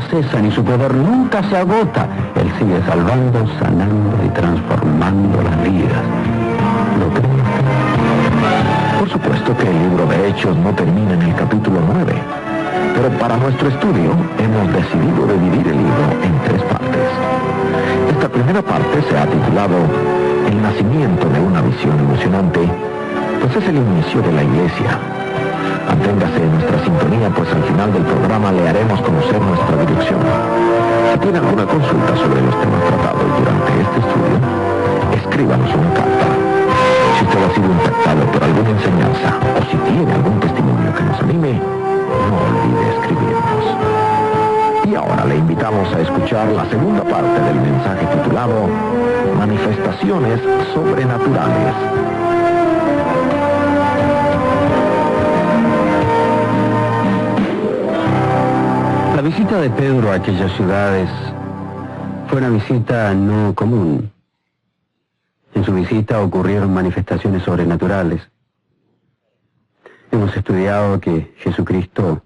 cesan y su poder nunca se agota. Él sigue salvando, sanando y transformando las vidas. ¿Lo cree usted? Por supuesto que el libro de Hechos no termina en el capítulo 9, pero para nuestro estudio hemos decidido dividir el libro en 3 partes. Esta primera parte se ha titulado El nacimiento de una visión ilusionante, pues es el inicio de la iglesia. Manténgase en nuestra sintonía, pues al final del programa le haremos conocer nuestra dirección. Si tiene alguna consulta sobre los temas tratados durante este estudio, escríbanos una carta. Si usted ha sido impactado por alguna enseñanza o si tiene algún testimonio que nos anime, no olvide escribirnos. Y ahora le invitamos a escuchar la segunda parte del mensaje titulado Manifestaciones Sobrenaturales. La visita de Pedro a aquellas ciudades fue una visita no común. En su visita ocurrieron manifestaciones sobrenaturales. Hemos estudiado que Jesucristo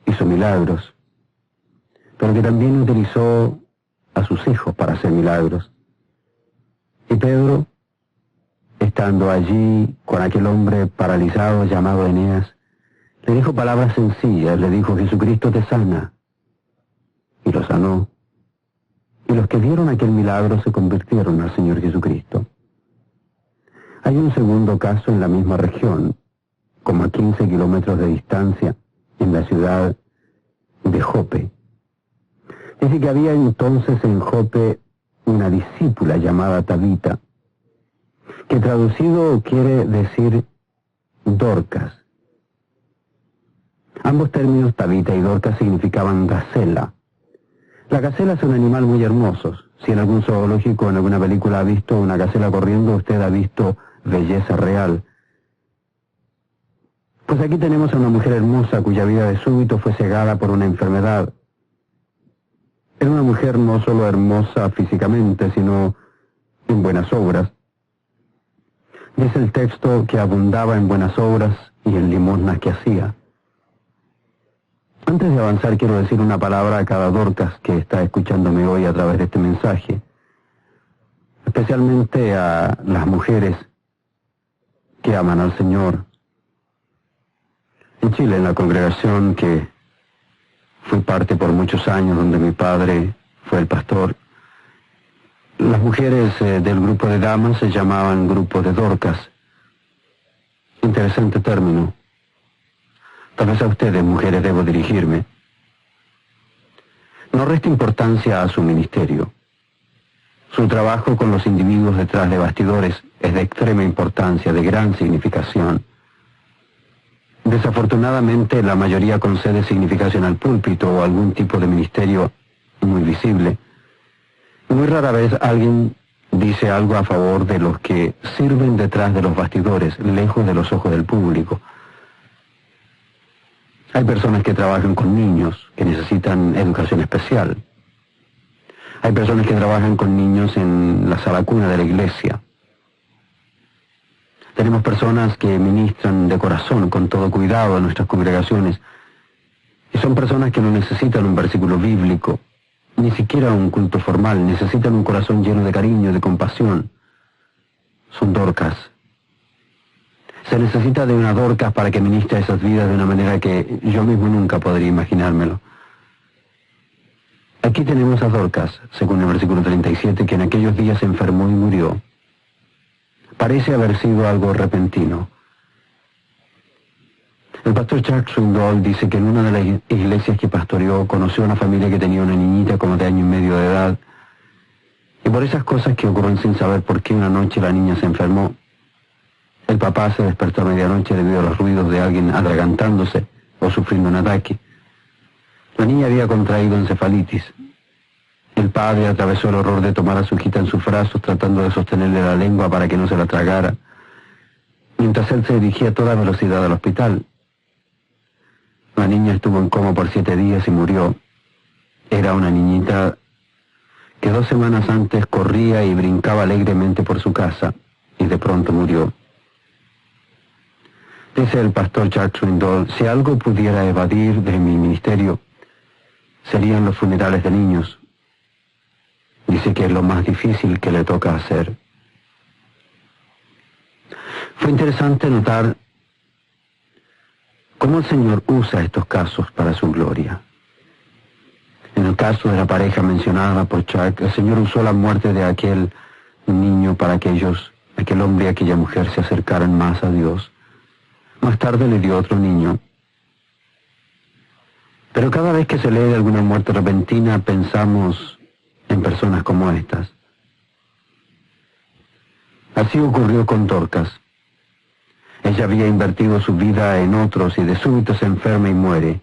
hizo milagros, pero que también utilizó a sus hijos para hacer milagros. Y Pedro, estando allí con aquel hombre paralizado llamado Eneas, le dijo palabras sencillas, le dijo: Jesucristo te sana. Y lo sanó. Y los que vieron aquel milagro se convirtieron al Señor Jesucristo. Hay un segundo caso en la misma región, como a 15 kilómetros de distancia, en la ciudad de Jope. Dice que había entonces en Jope una discípula llamada Tabita, que traducido quiere decir Dorcas. Ambos términos, Tabita y Dorcas, significaban gacela. La gacela es un animal muy hermoso. Si en algún zoológico o en alguna película ha visto una gacela corriendo, usted ha visto belleza real. Pues aquí tenemos a una mujer hermosa cuya vida de súbito fue cegada por una enfermedad. Era una mujer no solo hermosa físicamente, sino en buenas obras. Dice el texto que abundaba en buenas obras y en limosnas que hacía. Antes de avanzar, quiero decir una palabra a cada Dorcas que está escuchándome hoy a través de este mensaje. Especialmente a las mujeres que aman al Señor. En Chile, en la congregación que fui parte por muchos años, donde mi padre fue el pastor, las mujeres del grupo de damas se llamaban grupo de Dorcas. Interesante término. Tal vez a ustedes, mujeres, debo dirigirme. No resta importancia a su ministerio. Su trabajo con los individuos detrás de bastidores es de extrema importancia, de gran significación. Desafortunadamente, la mayoría concede significación al púlpito o algún tipo de ministerio muy visible. Muy rara vez alguien dice algo a favor de los que sirven detrás de los bastidores, lejos de los ojos del público. Hay personas que trabajan con niños que necesitan educación especial. Hay personas que trabajan con niños en la sala cuna de la iglesia. Tenemos personas que ministran de corazón, con todo cuidado, a nuestras congregaciones. Y son personas que no necesitan un versículo bíblico, ni siquiera un culto formal. Necesitan un corazón lleno de cariño, de compasión. Son Dorcas. Se necesita de una Dorcas para que ministre a esas vidas de una manera que yo mismo nunca podría imaginármelo. Aquí tenemos a Dorcas, según el versículo 37, que en aquellos días se enfermó y murió. Parece haber sido algo repentino. El pastor Chuck Swindoll dice que en una de las iglesias que pastoreó conoció a una familia que tenía una niñita como de 1 año y medio de edad. Y por esas cosas que ocurren sin saber por qué una noche la niña se enfermó, el papá se despertó a medianoche debido a los ruidos de alguien atragantándose o sufriendo un ataque. La niña había contraído encefalitis. El padre atravesó el horror de tomar a su hijita en sus brazos, tratando de sostenerle la lengua para que no se la tragara, mientras él se dirigía a toda velocidad al hospital. La niña estuvo en coma por 7 días y murió. Era una niñita que 2 semanas antes corría y brincaba alegremente por su casa, y de pronto murió. Dice el pastor Chuck Swindoll: si algo pudiera evadir de mi ministerio, serían los funerales de niños. Dice que es lo más difícil que le toca hacer. Fue interesante notar cómo el Señor usa estos casos para su gloria. En el caso de la pareja mencionada por Chuck, el Señor usó la muerte de aquel niño para que aquel hombre y aquella mujer se acercaran más a Dios. Más tarde le dio otro niño. Pero cada vez que se lee de alguna muerte repentina, pensamos en personas como estas. Así ocurrió con Dorcas. Ella había invertido su vida en otros y de súbito se enferma y muere.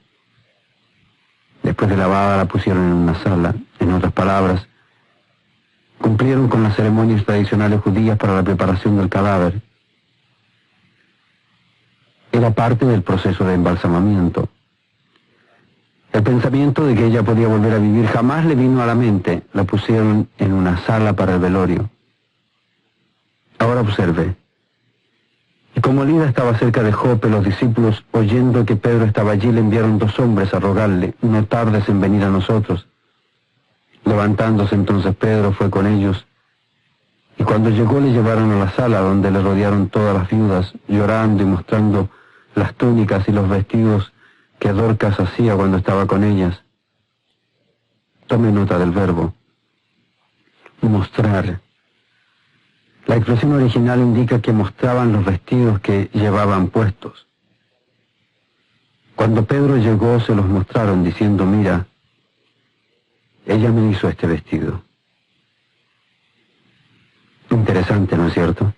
Después de lavada la pusieron en una sala. En otras palabras, cumplieron con las ceremonias tradicionales judías para la preparación del cadáver. Era parte del proceso de embalsamamiento. El pensamiento de que ella podía volver a vivir jamás le vino a la mente. La pusieron en una sala para el velorio. Ahora observe. Y como Lida estaba cerca de Jope, los discípulos, oyendo que Pedro estaba allí, le enviaron 2 hombres a rogarle: no tardes en venir a nosotros. Levantándose entonces Pedro fue con ellos, y cuando llegó le llevaron a la sala, donde le rodearon todas las viudas, llorando y mostrando las túnicas y los vestidos que Dorcas hacía cuando estaba con ellas. Tome nota del verbo mostrar. La expresión original indica que mostraban los vestidos que llevaban puestos. Cuando Pedro llegó se los mostraron diciendo: mira, ella me hizo este vestido. Interesante, ¿no es cierto?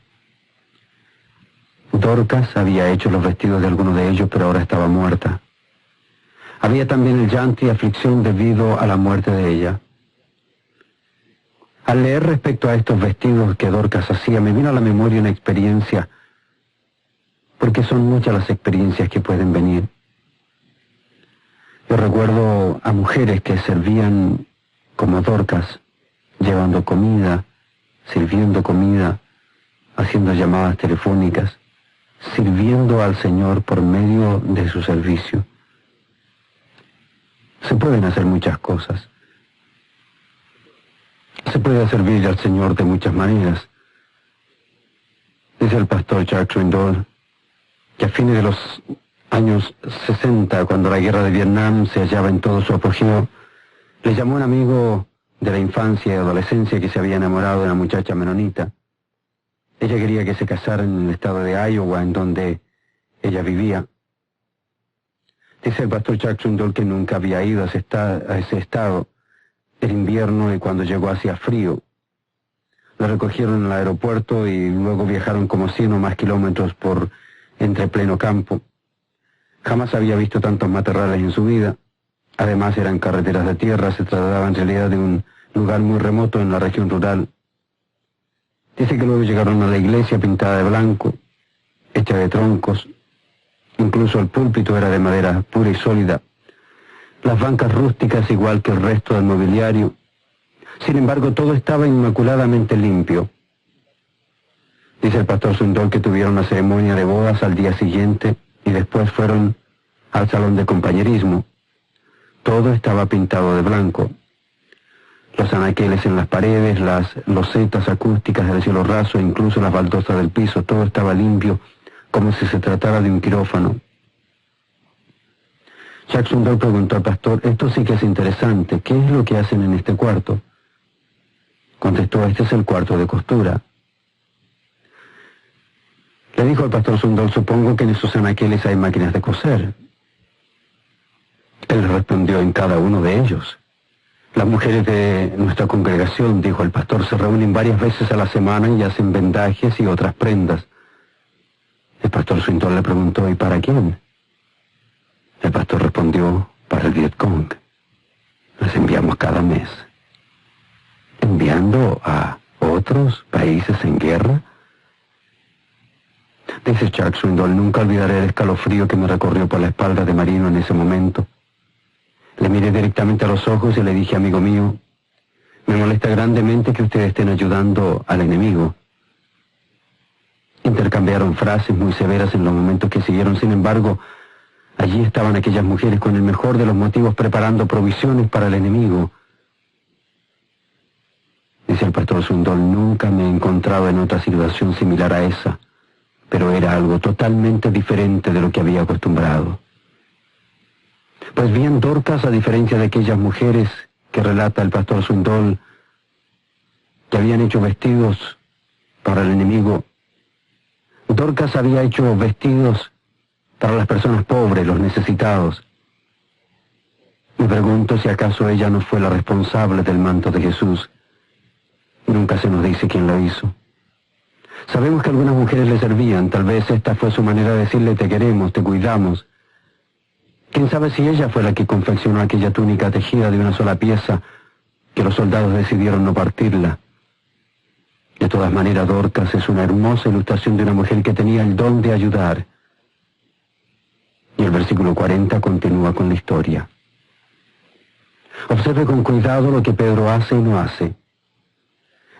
Dorcas había hecho los vestidos de alguno de ellos, pero ahora estaba muerta. Había también el llanto y aflicción debido a la muerte de ella. Al leer respecto a estos vestidos que Dorcas hacía, me vino a la memoria una experiencia, porque son muchas las experiencias que pueden venir. Yo recuerdo a mujeres que servían como Dorcas, llevando comida, sirviendo comida, haciendo llamadas telefónicas, sirviendo al Señor por medio de su servicio. Se pueden hacer muchas cosas. Se puede servir al Señor de muchas maneras. Dice el pastor Chuck Swindoll que a fines de los años 60, cuando la guerra de Vietnam se hallaba en todo su apogeo, le llamó un amigo de la infancia y adolescencia que se había enamorado de una muchacha menonita. Ella quería que se casara en el estado de Iowa, en donde ella vivía. Dice el pastor Chuck Swindoll que nunca había ido a ese estado. Era invierno y cuando llegó hacía frío. La recogieron en el aeropuerto y luego viajaron como 100 o más kilómetros por entre pleno campo. Jamás había visto tantos matorrales en su vida. Además eran carreteras de tierra, se trataba en realidad de un lugar muy remoto en la región rural. Dice que luego llegaron a la iglesia pintada de blanco, hecha de troncos. Incluso el púlpito era de madera pura y sólida. Las bancas rústicas igual que el resto del mobiliario. Sin embargo, todo estaba inmaculadamente limpio. Dice el pastor Swindoll que tuvieron una ceremonia de bodas al día siguiente y después fueron al salón de compañerismo. Todo estaba pintado de blanco. Los anaqueles en las paredes, las losetas acústicas del cielo raso, incluso las baldosas del piso, todo estaba limpio, como si se tratara de un quirófano. Chuck Swindoll preguntó al pastor: esto sí que es interesante, ¿qué es lo que hacen en este cuarto? Contestó: este es el cuarto de costura. Le dijo al pastor Swindoll: supongo que en esos anaqueles hay máquinas de coser. Él respondió: en cada uno de ellos. Las mujeres de nuestra congregación, dijo el pastor, se reúnen varias veces a la semana y hacen vendajes y otras prendas. El pastor Swindoll le preguntó: ¿y para quién? El pastor respondió: para el Vietcong. Las enviamos cada mes. ¿Enviando a otros países en guerra? Dice Chuck Swindoll: nunca olvidaré el escalofrío que me recorrió por la espalda de Marino en ese momento. Le miré directamente a los ojos y le dije: amigo mío, me molesta grandemente que ustedes estén ayudando al enemigo. Intercambiaron frases muy severas en los momentos que siguieron. Sin embargo, Allí estaban aquellas mujeres con el mejor de los motivos preparando provisiones para el enemigo. Dice el pastor Swindoll, nunca me he encontrado en otra situación similar a esa, pero era algo totalmente diferente de lo que había acostumbrado. Pues bien, Dorcas, a diferencia de aquellas mujeres que relata el pastor Swindoll, que habían hecho vestidos para el enemigo, Dorcas había hecho vestidos para las personas pobres, los necesitados. Me pregunto si acaso ella no fue la responsable del manto de Jesús. Nunca se nos dice quién lo hizo. Sabemos que algunas mujeres le servían, tal vez esta fue su manera de decirle te queremos, te cuidamos. ¿Quién sabe si ella fue la que confeccionó aquella túnica tejida de una sola pieza que los soldados decidieron no partirla? De todas maneras, Dorcas es una hermosa ilustración de una mujer que tenía el don de ayudar. Y el versículo 40 continúa con la historia. Observe con cuidado lo que Pedro hace y no hace.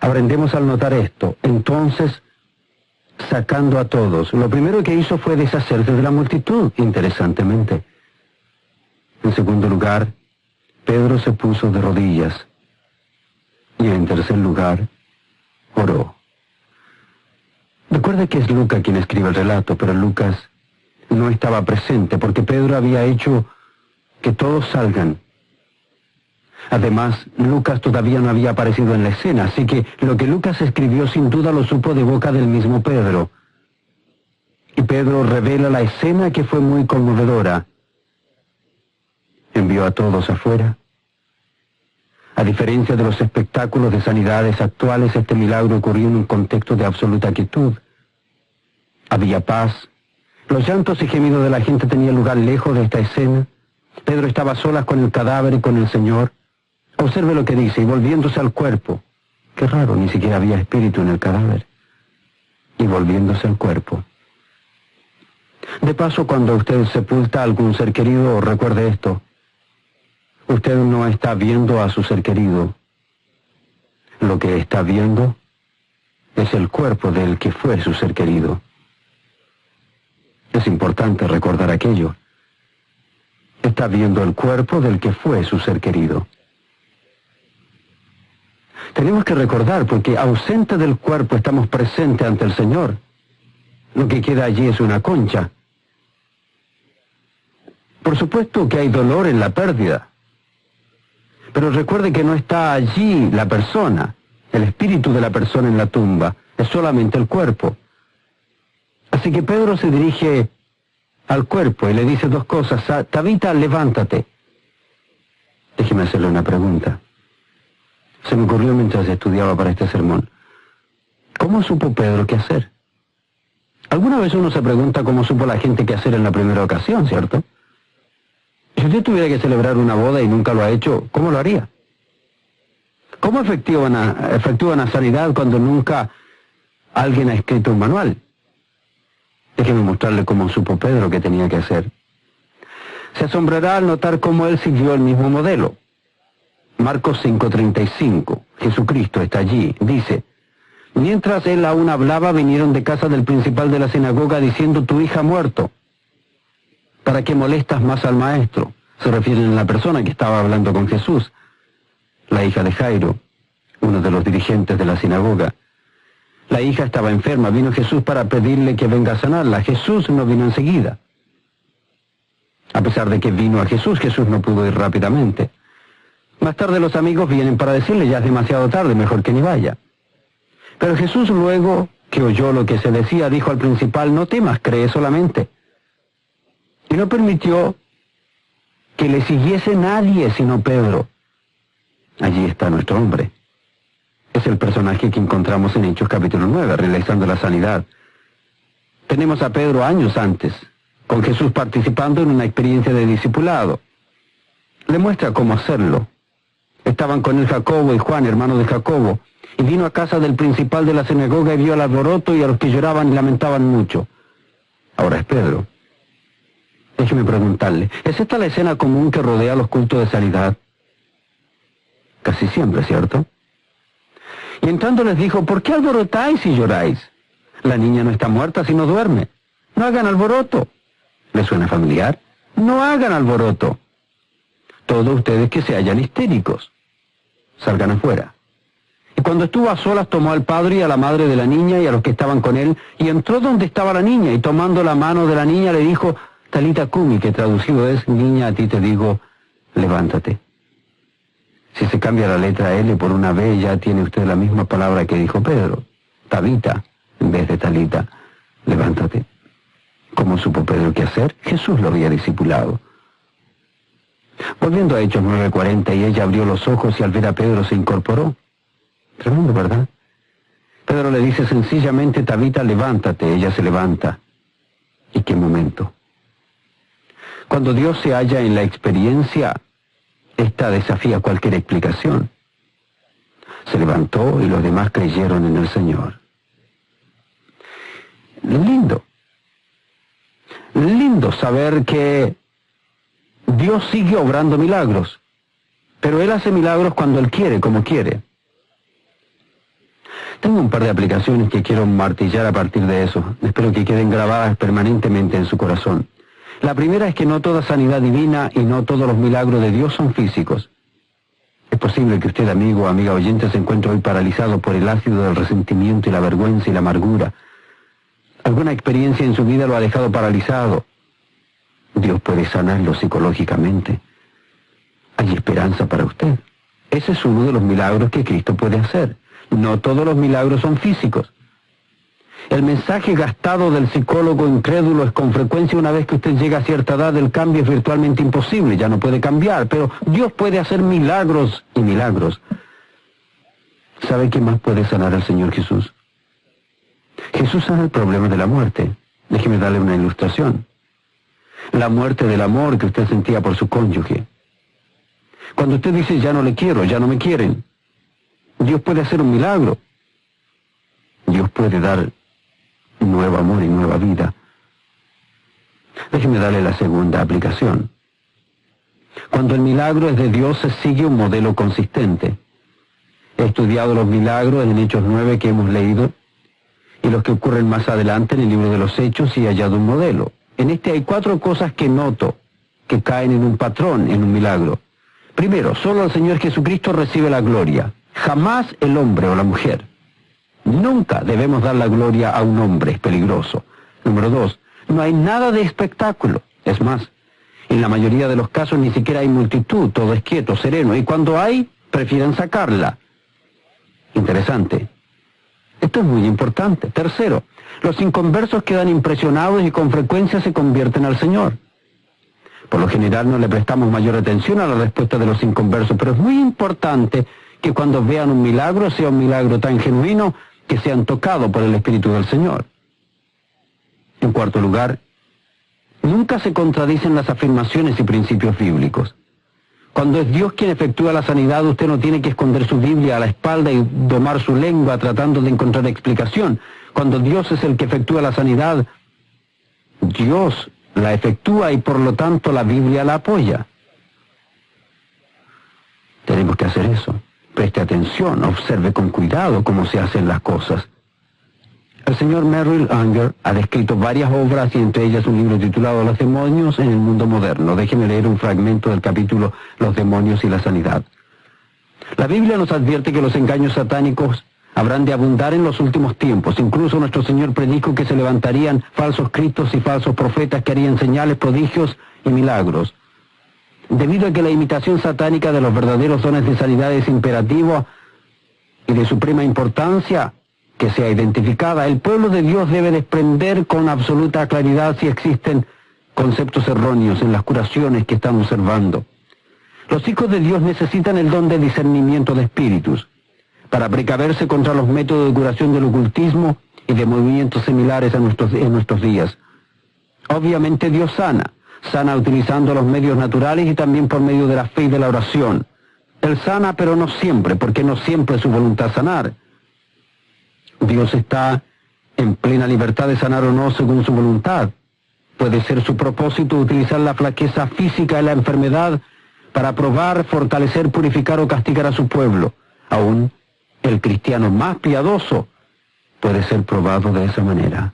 Aprendemos al notar esto. Entonces, sacando a todos, lo primero que hizo fue deshacerse de la multitud, interesantemente. En segundo lugar, Pedro se puso de rodillas. Y en tercer lugar, oró. Recuerda que es Lucas quien escribe el relato, pero Lucas no estaba presente porque Pedro había hecho que todos salgan. Además, Lucas todavía no había aparecido en la escena, así que lo que Lucas escribió sin duda lo supo de boca del mismo Pedro. Y Pedro revela la escena que fue muy conmovedora. Envió a todos afuera. A diferencia de los espectáculos de sanidades actuales, este milagro ocurrió en un contexto de absoluta quietud. Había paz. Los llantos y gemidos de la gente tenían lugar lejos de esta escena. Pedro estaba a solas con el cadáver y con el Señor. Observe lo que dice, y volviéndose al cuerpo. Qué raro, ni siquiera había espíritu en el cadáver. Y volviéndose al cuerpo. De paso, cuando usted sepulta a algún ser querido, recuerde esto. Usted no está viendo a su ser querido. Lo que está viendo es el cuerpo del que fue su ser querido. Es importante recordar aquello. Está viendo el cuerpo del que fue su ser querido. Tenemos que recordar, porque ausente del cuerpo estamos presentes ante el Señor. Lo que queda allí es una concha. Por supuesto que hay dolor en la pérdida. Pero recuerde que no está allí la persona, el espíritu de la persona en la tumba, es solamente el cuerpo. Así que Pedro se dirige al cuerpo y le dice dos cosas. Tabita, levántate. Déjeme hacerle una pregunta. Se me ocurrió mientras estudiaba para este sermón. ¿Cómo supo Pedro qué hacer? Alguna vez uno se pregunta cómo supo la gente qué hacer en la primera ocasión, ¿cierto? Si usted tuviera que celebrar una boda y nunca lo ha hecho, ¿cómo lo haría? ¿Cómo efectúa una sanidad cuando nunca alguien ha escrito un manual? Déjeme mostrarle cómo supo Pedro qué tenía que hacer. Se asombrará al notar cómo él siguió el mismo modelo. Marcos 5:35, Jesucristo está allí, dice, mientras él aún hablaba, vinieron de casa del principal de la sinagoga diciendo, tu hija ha muerto. ¿Para qué molestas más al maestro? Se refieren a la persona que estaba hablando con Jesús, la hija de Jairo, uno de los dirigentes de la sinagoga. La hija estaba enferma, vino Jesús para pedirle que venga a sanarla. Jesús no vino enseguida. A pesar de que vino a Jesús, Jesús no pudo ir rápidamente. Más tarde los amigos vienen para decirle, ya es demasiado tarde, mejor que ni vaya. Pero Jesús, luego que oyó lo que se decía, dijo al principal, no temas, cree solamente. Y no permitió que le siguiese nadie sino Pedro. Allí está nuestro hombre. Es el personaje que encontramos en Hechos capítulo 9, realizando la sanidad. Tenemos a Pedro años antes, con Jesús participando en una experiencia de discipulado. Le muestra cómo hacerlo. Estaban con él Jacobo y Juan, hermanos de Jacobo, y vino a casa del principal de la sinagoga y vio el alboroto y a los que lloraban y lamentaban mucho. Ahora es Pedro. Déjeme preguntarle, ¿es esta la escena común que rodea los cultos de sanidad? Casi siempre, ¿cierto? Y entrando les dijo, ¿por qué alborotáis y lloráis? La niña no está muerta, sino duerme. No hagan alboroto. ¿Le suena familiar? No hagan alboroto. Todos ustedes que se hallan histéricos, salgan afuera. Y cuando estuvo a solas, tomó al padre y a la madre de la niña y a los que estaban con él, y entró donde estaba la niña, y tomando la mano de la niña le dijo, Talita Cumi, que traducido es, niña, a ti te digo, levántate. Si se cambia la letra L por una B, ya tiene usted la misma palabra que dijo Pedro. Tabita, en vez de Talita, levántate. ¿Cómo supo Pedro qué hacer? Jesús lo había discipulado. Volviendo a Hechos 9:40, y ella abrió los ojos y al ver a Pedro se incorporó. Tremendo, ¿verdad? Pedro le dice sencillamente, Tabita, levántate. Ella se levanta. ¿Y qué momento? Cuando Dios se halla en la experiencia, esta desafía cualquier explicación. Se levantó y los demás creyeron en el Señor. Lindo saber que Dios sigue obrando milagros, pero Él hace milagros cuando Él quiere, como quiere. Tengo un par de aplicaciones que quiero martillar a partir de eso. Espero que queden grabadas permanentemente en su corazón. La primera es que no toda sanidad divina y no todos los milagros de Dios son físicos. Es posible que usted, amigo o amiga oyente, se encuentre hoy paralizado por el ácido del resentimiento y la vergüenza y la amargura. Alguna experiencia en su vida lo ha dejado paralizado. Dios puede sanarlo psicológicamente. Hay esperanza para usted. Ese es uno de los milagros que Cristo puede hacer. No todos los milagros son físicos. El mensaje gastado del psicólogo incrédulo es con frecuencia una vez que usted llega a cierta edad el cambio es virtualmente imposible, ya no puede cambiar, pero Dios puede hacer milagros y milagros. ¿Sabe qué más puede sanar al Señor Jesús? Jesús sana el problema de la muerte. Déjeme darle una ilustración. La muerte del amor que usted sentía por su cónyuge. Cuando usted dice, ya no le quiero, ya no me quieren, Dios puede hacer un milagro. Dios puede dar nuevo amor y nueva vida. Déjeme darle la segunda aplicación. Cuando el milagro es de Dios, se sigue un modelo consistente. He estudiado los milagros en Hechos 9 que hemos leído y los que ocurren más adelante en el libro de los Hechos y he hallado un modelo. En este hay 4 cosas que noto que caen en un patrón, en un milagro. Primero, solo el Señor Jesucristo recibe la gloria. Jamás el hombre o la mujer. Nunca debemos dar la gloria a un hombre, es peligroso. Número 2, no hay nada de espectáculo. Es más, en la mayoría de los casos ni siquiera hay multitud, todo es quieto, sereno, y cuando hay, prefieren sacarla. Interesante. Esto es muy importante. Tercero, los inconversos quedan impresionados y con frecuencia se convierten al Señor. Por lo general no le prestamos mayor atención a la respuesta de los inconversos, pero es muy importante que cuando vean un milagro, sea un milagro tan genuino que sean tocados por el Espíritu del Señor. En cuarto lugar, nunca se contradicen las afirmaciones y principios bíblicos. Cuando es Dios quien efectúa la sanidad, usted no tiene que esconder su Biblia a la espalda y domar su lengua tratando de encontrar explicación. Cuando Dios es el que efectúa la sanidad, Dios la efectúa y por lo tanto la Biblia la apoya. Tenemos que hacer eso. Preste atención, observe con cuidado cómo se hacen las cosas. El señor Merrill Unger ha descrito varias obras y entre ellas un libro titulado Los demonios en el mundo moderno. Déjenme leer un fragmento del capítulo Los demonios y la sanidad. La Biblia nos advierte que los engaños satánicos habrán de abundar en los últimos tiempos. Incluso nuestro Señor predicó que se levantarían falsos cristos y falsos profetas que harían señales, prodigios y milagros. Debido a que la imitación satánica de los verdaderos dones de sanidad es imperativo y de suprema importancia que sea identificada, el pueblo de Dios debe desprender con absoluta claridad si existen conceptos erróneos en las curaciones que están observando. Los hijos de Dios necesitan el don de discernimiento de espíritus para precaverse contra los métodos de curación del ocultismo y de movimientos similares en nuestros días. Obviamente Dios sana utilizando los medios naturales y también por medio de la fe y de la oración. Él sana, pero no siempre, porque no siempre es su voluntad sanar. Dios está en plena libertad de sanar o no según su voluntad. Puede ser su propósito utilizar la flaqueza física y la enfermedad para probar, fortalecer, purificar o castigar a su pueblo. Aún el cristiano más piadoso puede ser probado de esa manera.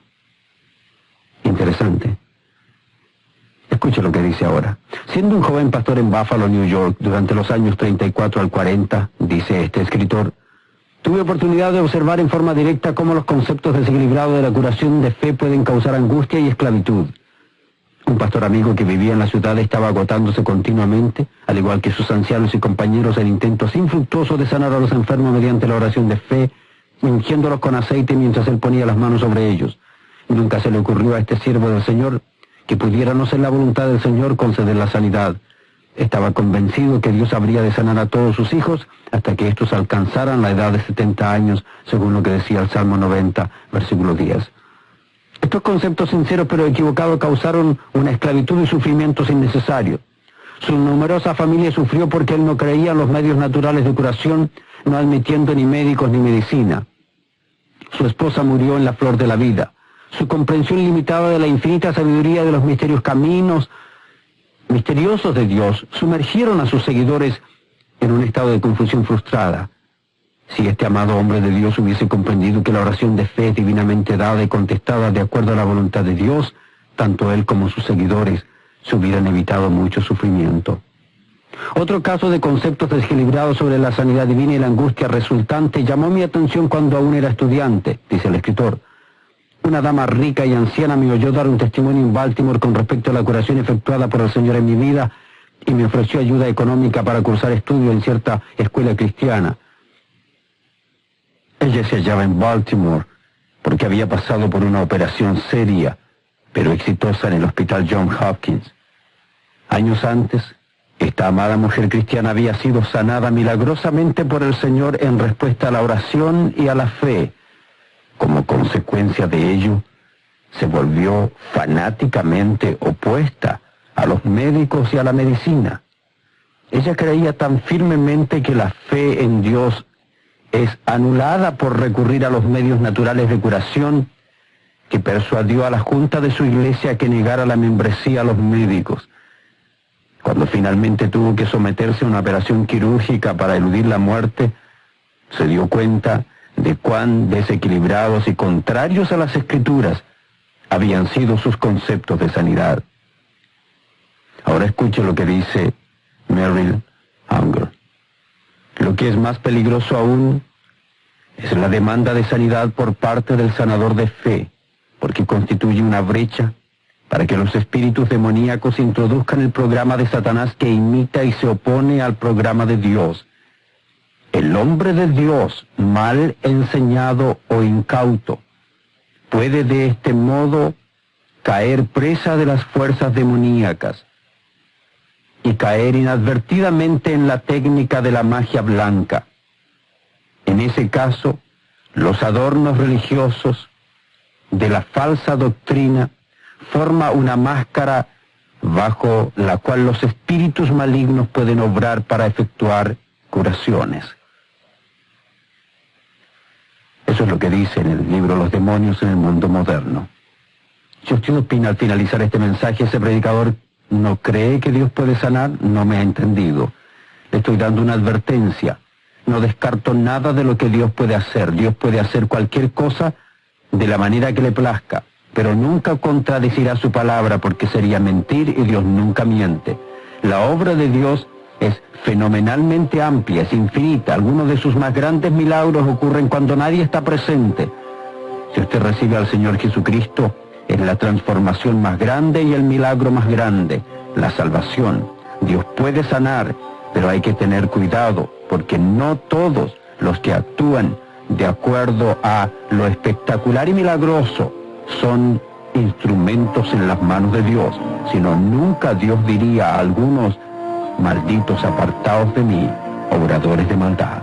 Interesante. Escuche lo que dice ahora. Siendo un joven pastor en Buffalo, New York, durante los años 34 al 40, dice este escritor, tuve oportunidad de observar en forma directa cómo los conceptos desequilibrados de la curación de fe pueden causar angustia y esclavitud. Un pastor amigo que vivía en la ciudad estaba agotándose continuamente, al igual que sus ancianos y compañeros, en intentos infructuosos de sanar a los enfermos mediante la oración de fe, ungiéndolos con aceite mientras él ponía las manos sobre ellos. Nunca se le ocurrió a este siervo del Señor que pudiera no ser la voluntad del Señor conceder la sanidad. Estaba convencido que Dios habría de sanar a todos sus hijos hasta que estos alcanzaran la edad de 70 años, según lo que decía el Salmo 90, versículo 10. Estos conceptos sinceros pero equivocados causaron una esclavitud y sufrimientos innecesarios. Su numerosa familia sufrió porque él no creía en los medios naturales de curación, no admitiendo ni médicos ni medicina. Su esposa murió en la flor de la vida. Su comprensión limitada de la infinita sabiduría de los caminos misteriosos de Dios sumergieron a sus seguidores en un estado de confusión frustrada. Si este amado hombre de Dios hubiese comprendido que la oración de fe es divinamente dada y contestada de acuerdo a la voluntad de Dios, tanto él como sus seguidores se hubieran evitado mucho sufrimiento. Otro caso de conceptos desequilibrados sobre la sanidad divina y la angustia resultante llamó mi atención cuando aún era estudiante, dice el escritor. Una dama rica y anciana me oyó dar un testimonio en Baltimore con respecto a la curación efectuada por el Señor en mi vida y me ofreció ayuda económica para cursar estudios en cierta escuela cristiana. Ella se hallaba en Baltimore porque había pasado por una operación seria, pero exitosa en el hospital Johns Hopkins. Años antes, esta amada mujer cristiana había sido sanada milagrosamente por el Señor en respuesta a la oración y a la fe. Como consecuencia de ello, se volvió fanáticamente opuesta a los médicos y a la medicina. Ella creía tan firmemente que la fe en Dios es anulada por recurrir a los medios naturales de curación, que persuadió a la junta de su iglesia que negara la membresía a los médicos. Cuando finalmente tuvo que someterse a una operación quirúrgica para eludir la muerte, se dio cuenta de cuán desequilibrados y contrarios a las Escrituras habían sido sus conceptos de sanidad. Ahora escuche lo que dice Merrill Unger. Lo que es más peligroso aún es la demanda de sanidad por parte del sanador de fe, porque constituye una brecha para que los espíritus demoníacos introduzcan el programa de Satanás que imita y se opone al programa de Dios. El hombre de Dios, mal enseñado o incauto, puede de este modo caer presa de las fuerzas demoníacas y caer inadvertidamente en la técnica de la magia blanca. En ese caso, los adornos religiosos de la falsa doctrina forma una máscara bajo la cual los espíritus malignos pueden obrar para efectuar curaciones. Eso es lo que dice en el libro Los demonios en el mundo moderno. Si usted opina al finalizar este mensaje, ese predicador no cree que Dios puede sanar, no me ha entendido. Le estoy dando una advertencia. No descarto nada de lo que Dios puede hacer. Dios puede hacer cualquier cosa de la manera que le plazca, pero nunca contradecirá su palabra porque sería mentir y Dios nunca miente. La obra de Dios es fenomenalmente amplia, es infinita. Algunos de sus más grandes milagros ocurren cuando nadie está presente. Si usted recibe al Señor Jesucristo, es la transformación más grande y el milagro más grande, la salvación. Dios puede sanar, pero hay que tener cuidado, porque no todos los que actúan de acuerdo a lo espectacular y milagroso son instrumentos en las manos de Dios, sino nunca Dios diría a algunos: malditos apartados de mí, obradores de maldad.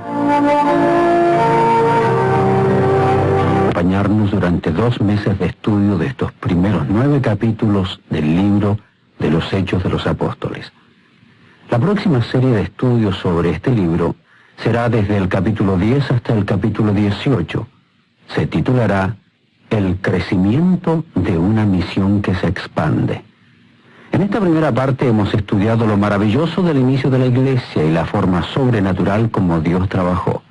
Acompañarnos durante 2 meses de estudio de estos primeros 9 capítulos del libro de los Hechos de los Apóstoles. La próxima serie de estudios sobre este libro será desde el capítulo 10 hasta el capítulo 18. Se titulará El crecimiento de una misión que se expande. En esta primera parte hemos estudiado lo maravilloso del inicio de la iglesia y la forma sobrenatural como Dios trabajó.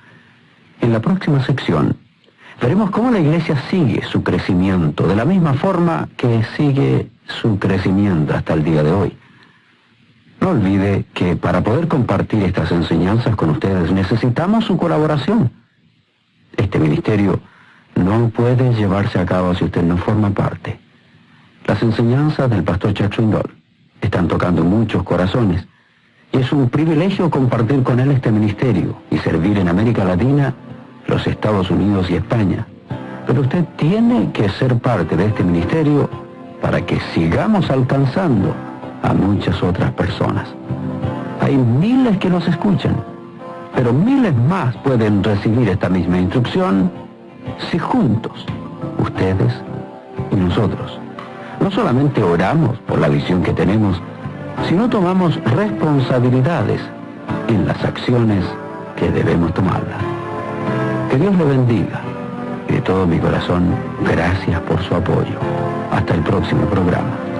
En la próxima sección veremos cómo la iglesia sigue su crecimiento de la misma forma que sigue su crecimiento hasta el día de hoy. No olvide que para poder compartir estas enseñanzas con ustedes necesitamos su colaboración. Este ministerio no puede llevarse a cabo si usted no forma parte. Las enseñanzas del pastor Chuck Swindoll están tocando muchos corazones y es un privilegio compartir con él este ministerio y servir en América Latina, los Estados Unidos y España. Pero usted tiene que ser parte de este ministerio para que sigamos alcanzando a muchas otras personas. Hay miles que nos escuchan, pero miles más pueden recibir esta misma instrucción si juntos, ustedes y nosotros, no solamente oramos por la visión que tenemos, sino tomamos responsabilidades en las acciones que debemos tomarlas. Que Dios le bendiga y de todo mi corazón, gracias por su apoyo. Hasta el próximo programa.